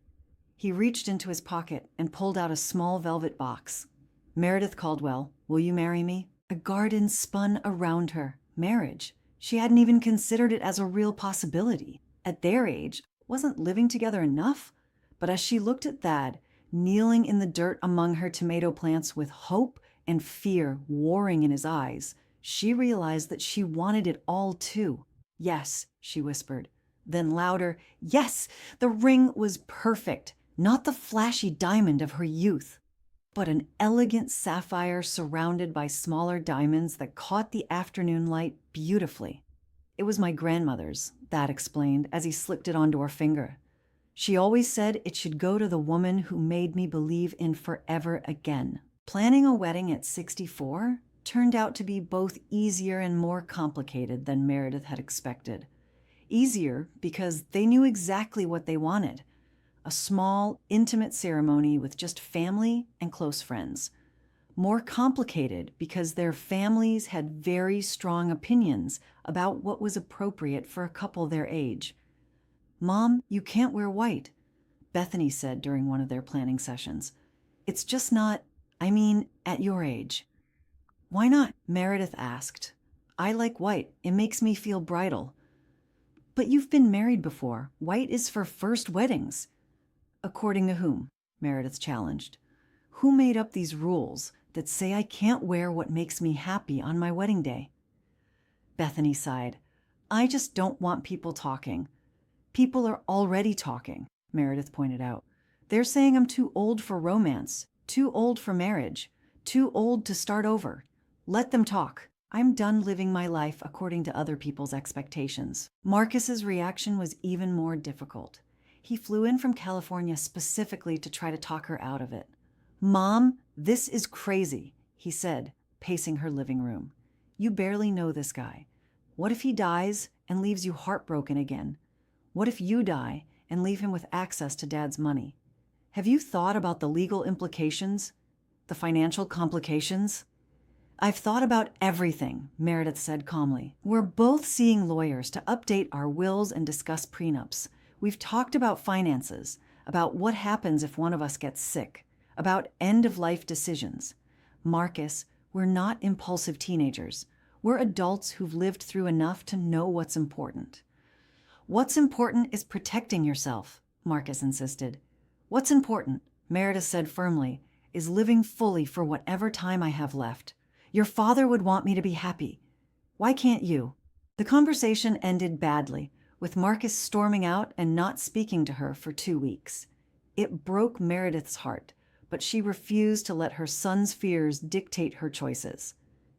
Speaker 1: He reached into his pocket and pulled out a small velvet box. Meredith Caldwell, will you marry me? A garden spun around her. Marriage. She hadn't even considered it as a real possibility. At their age, wasn't living together enough? But as she looked at Thad, kneeling in the dirt among her tomato plants with hope and fear warring in his eyes, she realized that she wanted it all too. Yes, she whispered. Then louder, yes, the ring was perfect. Not the flashy diamond of her youth, but an elegant sapphire surrounded by smaller diamonds that caught the afternoon light beautifully. It was my grandmother's, Thad explained as he slipped it onto her finger. She always said it should go to the woman who made me believe in forever again. Planning a wedding at 64 turned out to be both easier and more complicated than Meredith had expected. Easier because they knew exactly what they wanted. A small, intimate ceremony with just family and close friends. More complicated because their families had very strong opinions about what was appropriate for a couple their age. Mom, you can't wear white, Bethany said during one of their planning sessions. It's just not, at your age. Why not? Meredith asked. I like white. It makes me feel bridal. But you've been married before. White is for first weddings. According to whom? Meredith challenged. Who made up these rules that say I can't wear what makes me happy on my wedding day? Bethany sighed. I just don't want people talking. People are already talking, Meredith pointed out. They're saying I'm too old for romance, too old for marriage, too old to start over. Let them talk. I'm done living my life according to other people's expectations. Marcus's reaction was even more difficult. He flew in from California specifically to try to talk her out of it. "Mom, this is crazy," he said, pacing her living room. "You barely know this guy. What if he dies and leaves you heartbroken again? What if you die and leave him with access to Dad's money? Have you thought about the legal implications? The financial complications?" "I've thought about everything," Meredith said calmly. "We're both seeing lawyers to update our wills and discuss prenups. We've talked about finances, about what happens if one of us gets sick, about end-of-life decisions. Marcus, we're not impulsive teenagers. We're adults who've lived through enough to know what's important." "What's important is protecting yourself," Marcus insisted. "What's important," Meredith said firmly, "is living fully for whatever time I have left. Your father would want me to be happy. Why can't you?" The conversation ended badly, with Marcus storming out and not speaking to her for 2 weeks. It broke Meredith's heart, but she refused to let her son's fears dictate her choices.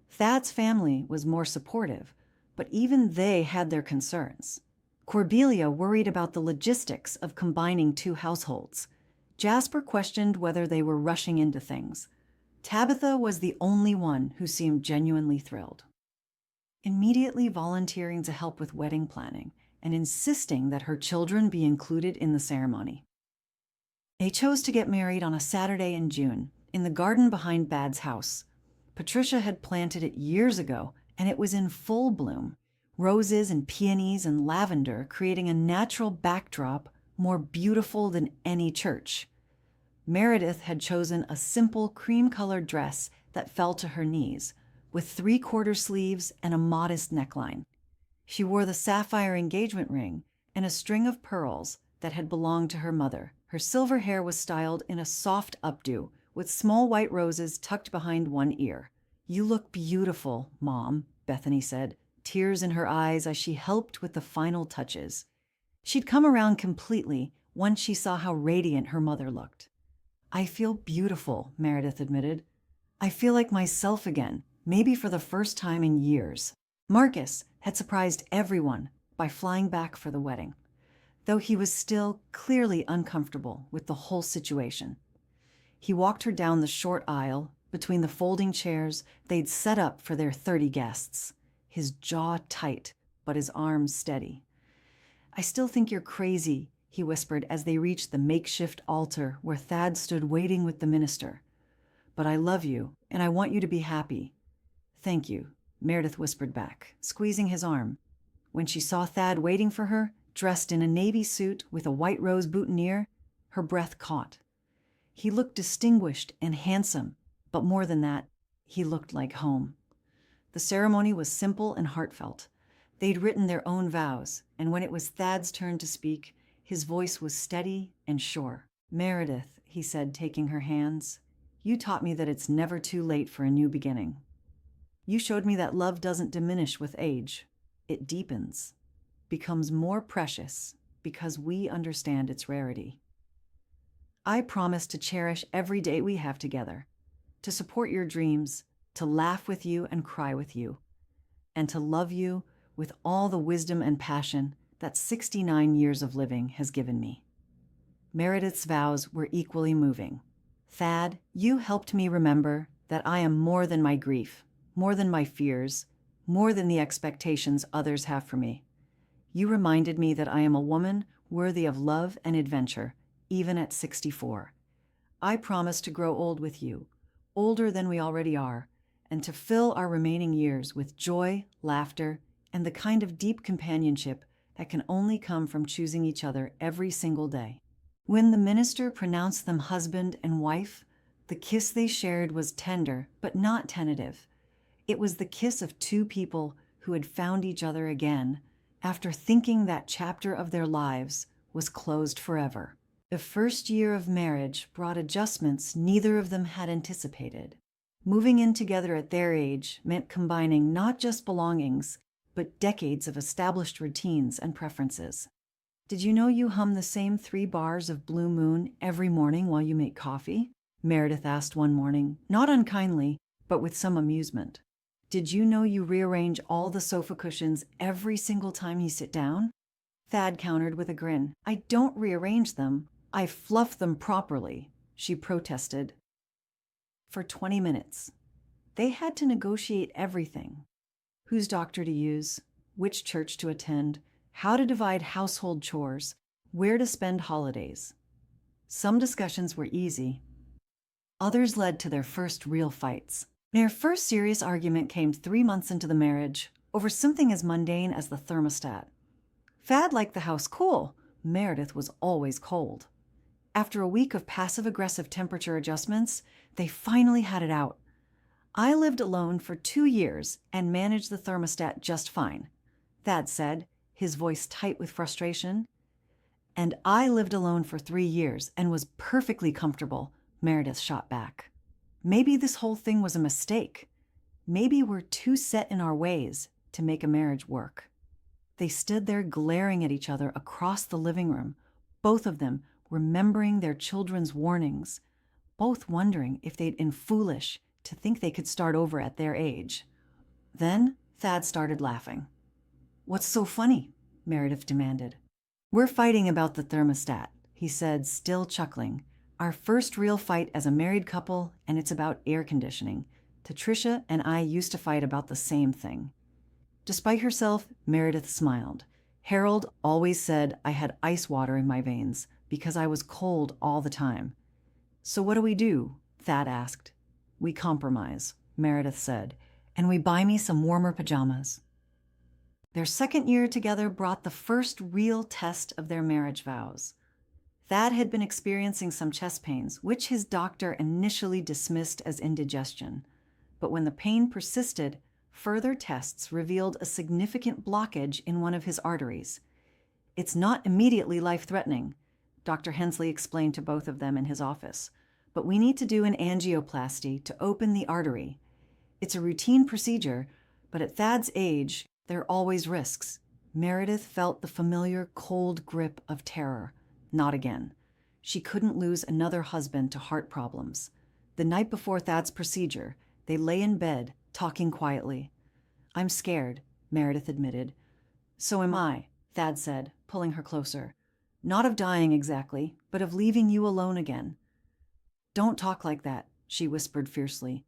Speaker 1: Thad's family was more supportive, but even they had their concerns. Cordelia worried about the logistics of combining 2 households. Jasper questioned whether they were rushing into things. Tabitha was the only one who seemed genuinely thrilled. Immediately volunteering to help with wedding planning and insisting that her children be included in the ceremony. They chose to get married on a Saturday in June, in the garden behind Bad's house. Patricia had planted it years ago, and it was in full bloom, roses and peonies and lavender creating a natural backdrop more beautiful than any church. Meredith had chosen a simple cream-colored dress that fell to her knees, with 3/4 sleeves and a modest neckline. She wore the sapphire engagement ring and a string of pearls that had belonged to her mother. Her silver hair was styled in a soft updo, with small white roses tucked behind one ear. "You look beautiful, Mom," Bethany said, tears in her eyes as she helped with the final touches. She'd come around completely once she saw how radiant her mother looked. "I feel beautiful," Meredith admitted. "I feel like myself again, maybe for the first time in years." Marcus had surprised everyone by flying back for the wedding, though he was still clearly uncomfortable with the whole situation. He walked her down the short aisle between the folding chairs they'd set up for their 30 guests, his jaw tight but his arms steady. "I still think you're crazy," he whispered as they reached the makeshift altar where Thad stood waiting with the minister. "But I love you, and I want you to be happy." "Thank you," Meredith whispered back, squeezing his arm. When she saw Thad waiting for her, dressed in a navy suit with a white rose boutonniere, her breath caught. He looked distinguished and handsome, but more than that, he looked like home. The ceremony was simple and heartfelt. They'd written their own vows, and when it was Thad's turn to speak, his voice was steady and sure. "Meredith," he said, taking her hands, "you taught me that it's never too late for a new beginning. You showed me that love doesn't diminish with age. It deepens, becomes more precious because we understand its rarity. I promise to cherish every day we have together, to support your dreams, to laugh with you and cry with you, and to love you with all the wisdom and passion that 69 years of living has given me." Meredith's vows were equally moving. "Thad, you helped me remember that I am more than my grief, more than my fears, more than the expectations others have for me. You reminded me that I am a woman worthy of love and adventure, even at 64. I promise to grow old with you, older than we already are, and to fill our remaining years with joy, laughter, and the kind of deep companionship that can only come from choosing each other every single day." When the minister pronounced them husband and wife, the kiss they shared was tender but not tentative. It was the kiss of 2 people who had found each other again after thinking that chapter of their lives was closed forever. The first year of marriage brought adjustments neither of them had anticipated. Moving in together at their age meant combining not just belongings, but decades of established routines and preferences. "Did you know you hum the same 3 bars of Blue Moon every morning while you make coffee?" Meredith asked one morning, not unkindly, but with some amusement. Did you know you rearrange all the sofa cushions every single time you sit down? Thad countered with a grin. I don't rearrange them. I fluff them properly, she protested. For 20 minutes, they had to negotiate everything. Whose doctor to use, which church to attend, how to divide household chores, where to spend holidays. Some discussions were easy. Others led to their first real fights. Their first serious argument came 3 months into the marriage over something as mundane as the thermostat. Thad liked the house cool. Meredith was always cold. After a week of passive-aggressive temperature adjustments, they finally had it out. I lived alone for 2 years and managed the thermostat just fine, Thad said, his voice tight with frustration. And I lived alone for 3 years and was perfectly comfortable, Meredith shot back. Maybe this whole thing was a mistake. Maybe we're too set in our ways to make a marriage work. They stood there glaring at each other across the living room, both of them remembering their children's warnings, both wondering if they'd been foolish to think they could start over at their age. Then Thad started laughing. What's so funny? Meredith demanded. We're fighting about the thermostat, he said, still chuckling. Our first real fight as a married couple, and it's about air conditioning. Patricia and I used to fight about the same thing. Despite herself, Meredith smiled. Harold always said I had ice water in my veins because I was cold all the time. So what do? Thad asked. We compromise, Meredith said, and we buy me some warmer pajamas. Their second year together brought the first real test of their marriage vows. Thad had been experiencing some chest pains, which his doctor initially dismissed as indigestion. But when the pain persisted, further tests revealed a significant blockage in one of his arteries. It's not immediately life-threatening, Dr. Hensley explained to both of them in his office, but we need to do an angioplasty to open the artery. It's a routine procedure, but at Thad's age, there are always risks. Meredith felt the familiar cold grip of terror. Not again. She couldn't lose another husband to heart problems. The night before Thad's procedure, they lay in bed, talking quietly. I'm scared, Meredith admitted. So am I, Thad said, pulling her closer. Not of dying exactly, but of leaving you alone again. Don't talk like that, she whispered fiercely.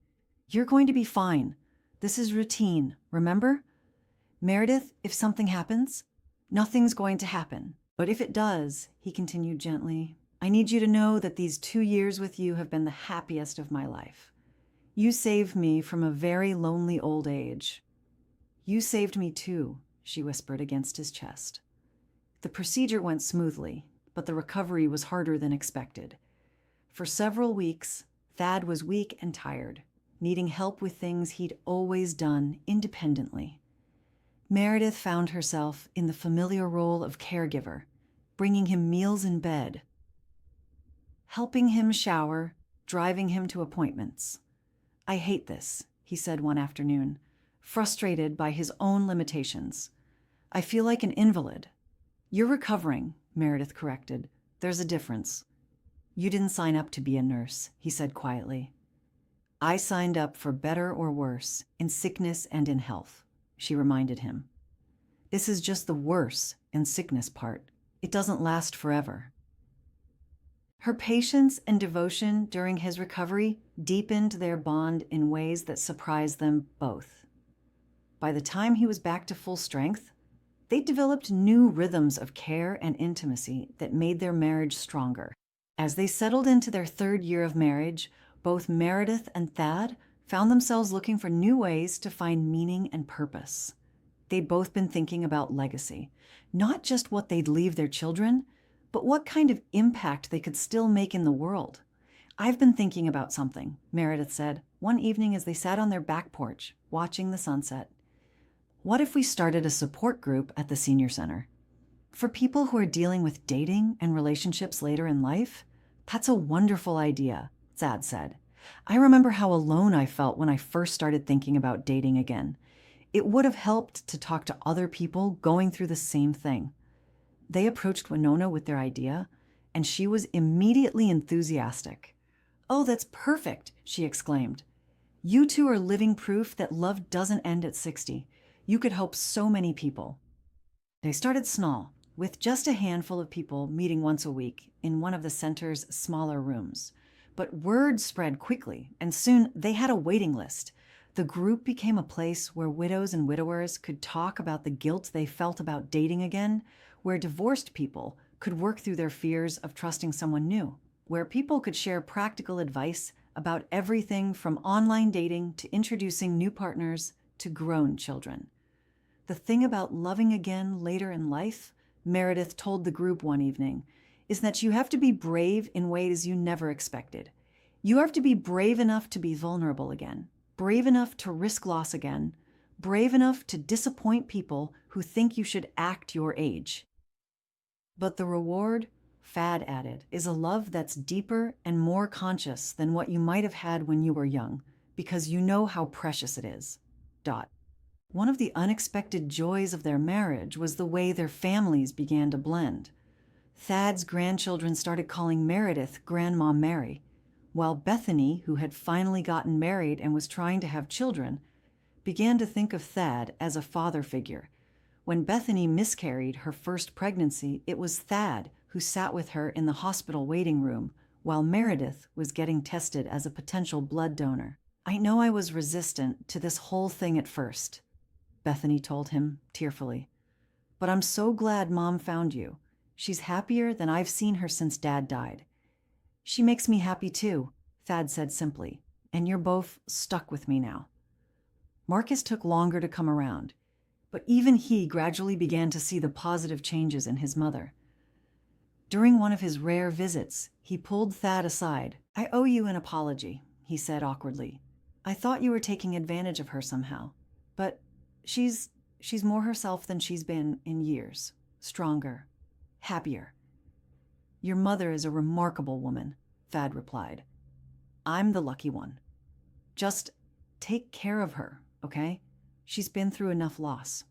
Speaker 1: You're going to be fine. This is routine, remember? Meredith, if something happens, nothing's going to happen. But if it does, he continued gently, I need you to know that these 2 years with you have been the happiest of my life. You saved me from a very lonely old age. You saved me too, she whispered against his chest. The procedure went smoothly, but the recovery was harder than expected. For several weeks, Thad was weak and tired, needing help with things he'd always done independently. Meredith found herself in the familiar role of caregiver, bringing him meals in bed, helping him shower, driving him to appointments. I hate this, he said one afternoon, frustrated by his own limitations. I feel like an invalid. You're recovering, Meredith corrected. There's a difference. You didn't sign up to be a nurse, he said quietly. I signed up for better or worse, in sickness and in health, she reminded him. This is just the worse and sickness part. It doesn't last forever. Her patience and devotion during his recovery deepened their bond in ways that surprised them both. By the time he was back to full strength, they developed new rhythms of care and intimacy that made their marriage stronger. As they settled into their third year of marriage, both Meredith and Thad found themselves looking for new ways to find meaning and purpose. They'd both been thinking about legacy, not just what they'd leave their children, but what kind of impact they could still make in the world. I've been thinking about something, Meredith said, one evening as they sat on their back porch, watching the sunset. What if we started a support group at the senior center? For people who are dealing with dating and relationships later in life? That's a wonderful idea, Thad said. I remember how alone I felt when I first started thinking about dating again. It would have helped to talk to other people going through the same thing. They approached Winona with their idea, and she was immediately enthusiastic. Oh, that's perfect, she exclaimed. You two are living proof that love doesn't end at 60. You could help so many people. They started small, with just a handful of people meeting once a week in one of the center's smaller rooms. But word spread quickly, and soon they had a waiting list. The group became a place where widows and widowers could talk about the guilt they felt about dating again, where divorced people could work through their fears of trusting someone new, where people could share practical advice about everything from online dating to introducing new partners to grown children. The thing about loving again later in life, Meredith told the group one evening, is that you have to be brave in ways you never expected. You have to be brave enough to be vulnerable again, brave enough to risk loss again, brave enough to disappoint people who think you should act your age. But the reward, Thad added, is a love that's deeper and more conscious than what you might have had when you were young, because you know how precious it is. One of the unexpected joys of their marriage was the way their families began to blend. Thad's grandchildren started calling Meredith Grandma Mary, while Bethany, who had finally gotten married and was trying to have children, began to think of Thad as a father figure. When Bethany miscarried her first pregnancy, it was Thad who sat with her in the hospital waiting room while Meredith was getting tested as a potential blood donor. "I know I was resistant to this whole thing at first," Bethany told him tearfully. "But I'm so glad Mom found you. She's happier than I've seen her since Dad died." "She makes me happy too," Thad said simply, "and you're both stuck with me now." Marcus took longer to come around, but even he gradually began to see the positive changes in his mother. During one of his rare visits, he pulled Thad aside. "I owe you an apology," he said awkwardly. "I thought you were taking advantage of her somehow, but she's more herself than she's been in years, stronger, happier." "Your mother is a remarkable woman," Thad replied. "I'm the lucky one. Just take care of her, okay? She's been through enough loss."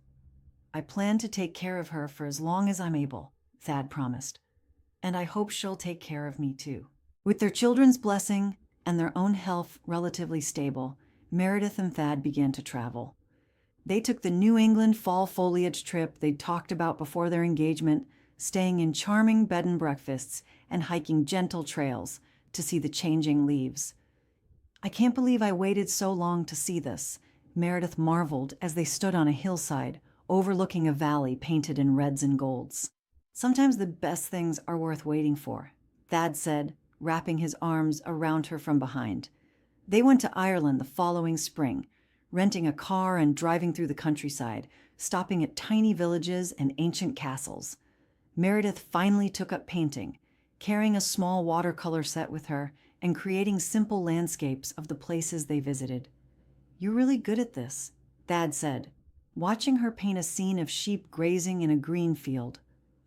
Speaker 1: "I plan to take care of her for as long as I'm able," Thad promised. "And I hope she'll take care of me too." With their children's blessing and their own health relatively stable, Meredith and Thad began to travel. They took the New England fall foliage trip they'd talked about before their engagement, staying in charming bed and breakfasts and hiking gentle trails to see the changing leaves. "I can't believe I waited so long to see this," Meredith marveled as they stood on a hillside, overlooking a valley painted in reds and golds. "Sometimes the best things are worth waiting for," Thad said, wrapping his arms around her from behind. They went to Ireland the following spring, renting a car and driving through the countryside, stopping at tiny villages and ancient castles. Meredith finally took up painting, carrying a small watercolor set with her and creating simple landscapes of the places they visited. "You're really good at this," Thad said, watching her paint a scene of sheep grazing in a green field.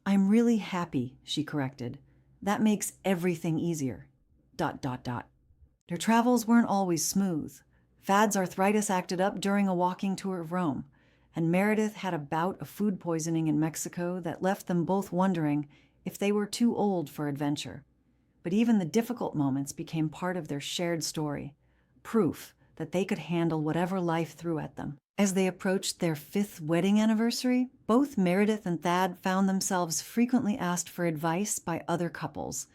Speaker 1: "I'm really happy," she corrected. "That makes everything easier. ... Their travels weren't always smooth. Thad's arthritis acted up during a walking tour of Rome, and Meredith had a bout of food poisoning in Mexico that left them both wondering if they were too old for adventure. But even the difficult moments became part of their shared story, proof that they could handle whatever life threw at them. As they approached their 5th wedding anniversary, both Meredith and Thad found themselves frequently asked for advice by other couples,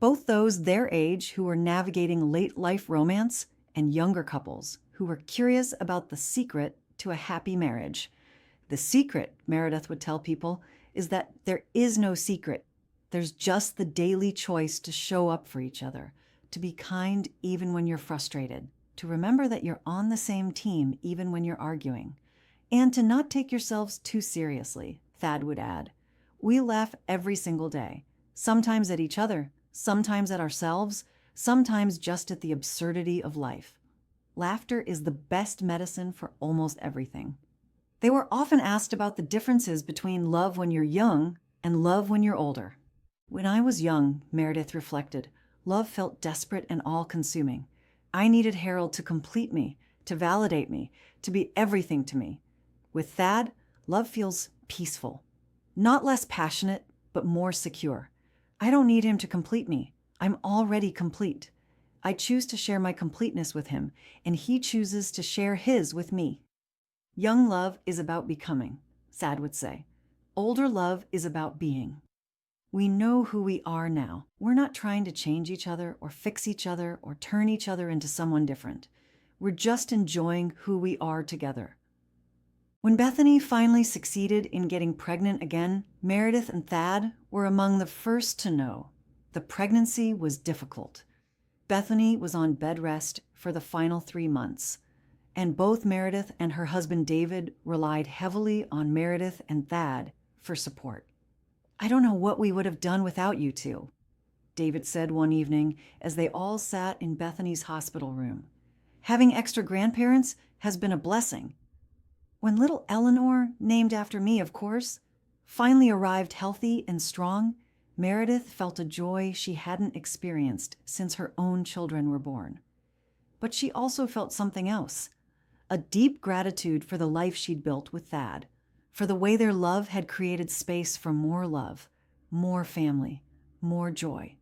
Speaker 1: both those their age who were navigating late-life romance and younger couples who were curious about the secret to a happy marriage. "The secret," Meredith would tell people, "is that there is no secret. There's just the daily choice to show up for each other, to be kind even when you're frustrated, to remember that you're on the same team even when you're arguing, and to not take yourselves too seriously," Thad would add. "We laugh every single day, sometimes at each other, sometimes at ourselves, sometimes just at the absurdity of life. Laughter is the best medicine for almost everything." They were often asked about the differences between love when you're young and love when you're older. "When I was young," Meredith reflected, "love felt desperate and all-consuming. I needed Harold to complete me, to validate me, to be everything to me. With Thad, love feels peaceful. Not less passionate, but more secure. I don't need him to complete me. I'm already complete. I choose to share my completeness with him, and he chooses to share his with me. Young love is about becoming, Thad would say. Older love is about being. We know who we are now. We're not trying to change each other or fix each other or turn each other into someone different. We're just enjoying who we are together. When Bethany finally succeeded in getting pregnant again, Meredith and Thad were among the first to know. The pregnancy was difficult. Bethany was on bed rest for the final 3 months, and both Meredith and her husband David relied heavily on Meredith and Thad for support. "I don't know what we would have done without you two," David said one evening as they all sat in Bethany's hospital room. "Having extra grandparents has been a blessing. When little Eleanor, named after me, of course, finally arrived healthy and strong, Meredith felt a joy she hadn't experienced since her own children were born. But she also felt something else, a deep gratitude for the life she'd built with Thad, for the way their love had created space for more love, more family, more joy.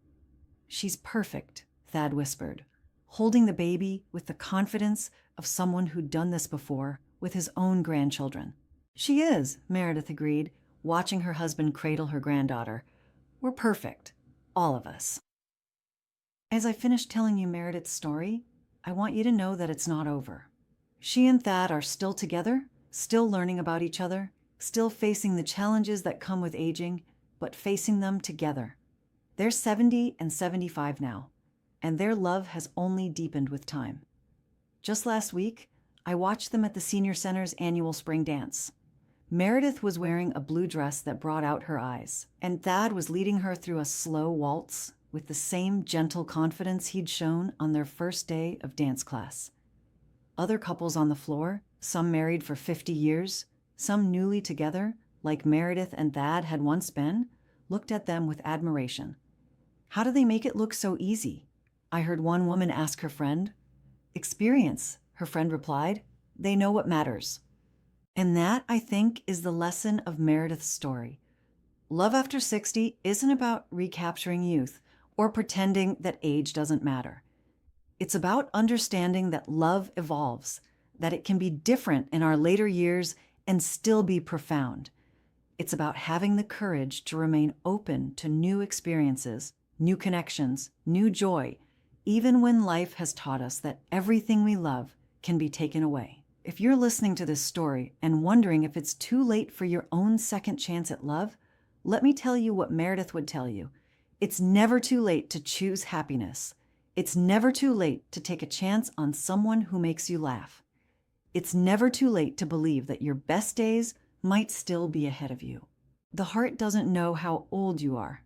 Speaker 1: "She's perfect," Thad whispered, holding the baby with the confidence of someone who'd done this before with his own grandchildren. "She is," Meredith agreed, watching her husband cradle her granddaughter. "We're perfect, all of us." As I finish telling you Meredith's story, I want you to know that it's not over. She and Thad are still together, still learning about each other, still facing the challenges that come with aging, but facing them together. They're 70 and 75 now, and their love has only deepened with time. Just last week, I watched them at the Senior Center's annual spring dance. Meredith was wearing a blue dress that brought out her eyes, and Thad was leading her through a slow waltz with the same gentle confidence he'd shown on their first day of dance class. Other couples on the floor, some married for 50 years, some newly together, like Meredith and Thad had once been, looked at them with admiration. "How do they make it look so easy?" I heard one woman ask her friend. "Experience," her friend replied. "They know what matters." And that, I think, is the lesson of Meredith's story. Love after 60 isn't about recapturing youth or pretending that age doesn't matter. It's about understanding that love evolves, that it can be different in our later years and still be profound. It's about having the courage to remain open to new experiences, new connections, new joy, even when life has taught us that everything we love can be taken away. If you're listening to this story and wondering if it's too late for your own second chance at love, let me tell you what Meredith would tell you. It's never too late to choose happiness. It's never too late to take a chance on someone who makes you laugh. It's never too late to believe that your best days might still be ahead of you. The heart doesn't know how old you are.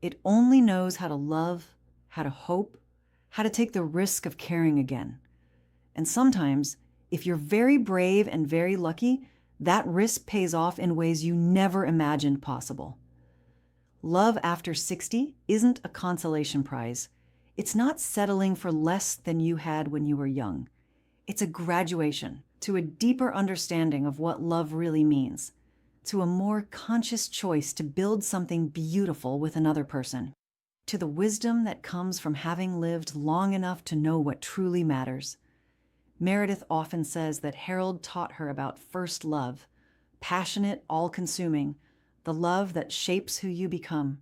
Speaker 1: It only knows how to love, how to hope, how to take the risk of caring again. And sometimes, if you're very brave and very lucky, that risk pays off in ways you never imagined possible. Love after 60 isn't a consolation prize. It's not settling for less than you had when you were young. It's a graduation to a deeper understanding of what love really means, to a more conscious choice to build something beautiful with another person, to the wisdom that comes from having lived long enough to know what truly matters. Meredith often says that Harold taught her about first love, passionate, all-consuming, the love that shapes who you become.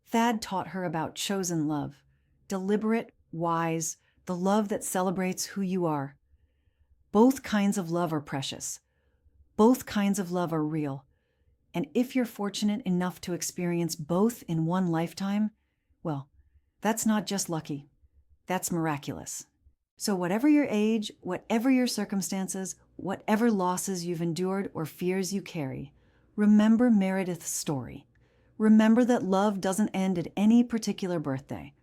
Speaker 1: Thad taught her about chosen love, deliberate, wise, the love that celebrates who you are. Both kinds of love are precious. Both kinds of love are real. And if you're fortunate enough to experience both in one lifetime, well, that's not just lucky. That's miraculous. So whatever your age, whatever your circumstances, whatever losses you've endured or fears you carry, remember Meredith's story. Remember that love doesn't end at any particular birthday.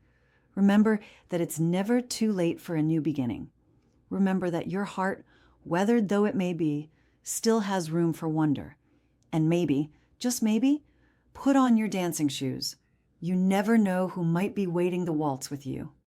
Speaker 1: Remember that it's never too late for a new beginning. Remember that your heart, weathered though it may be, still has room for wonder. And maybe, just maybe, put on your dancing shoes. You never know who might be waiting the waltz with you.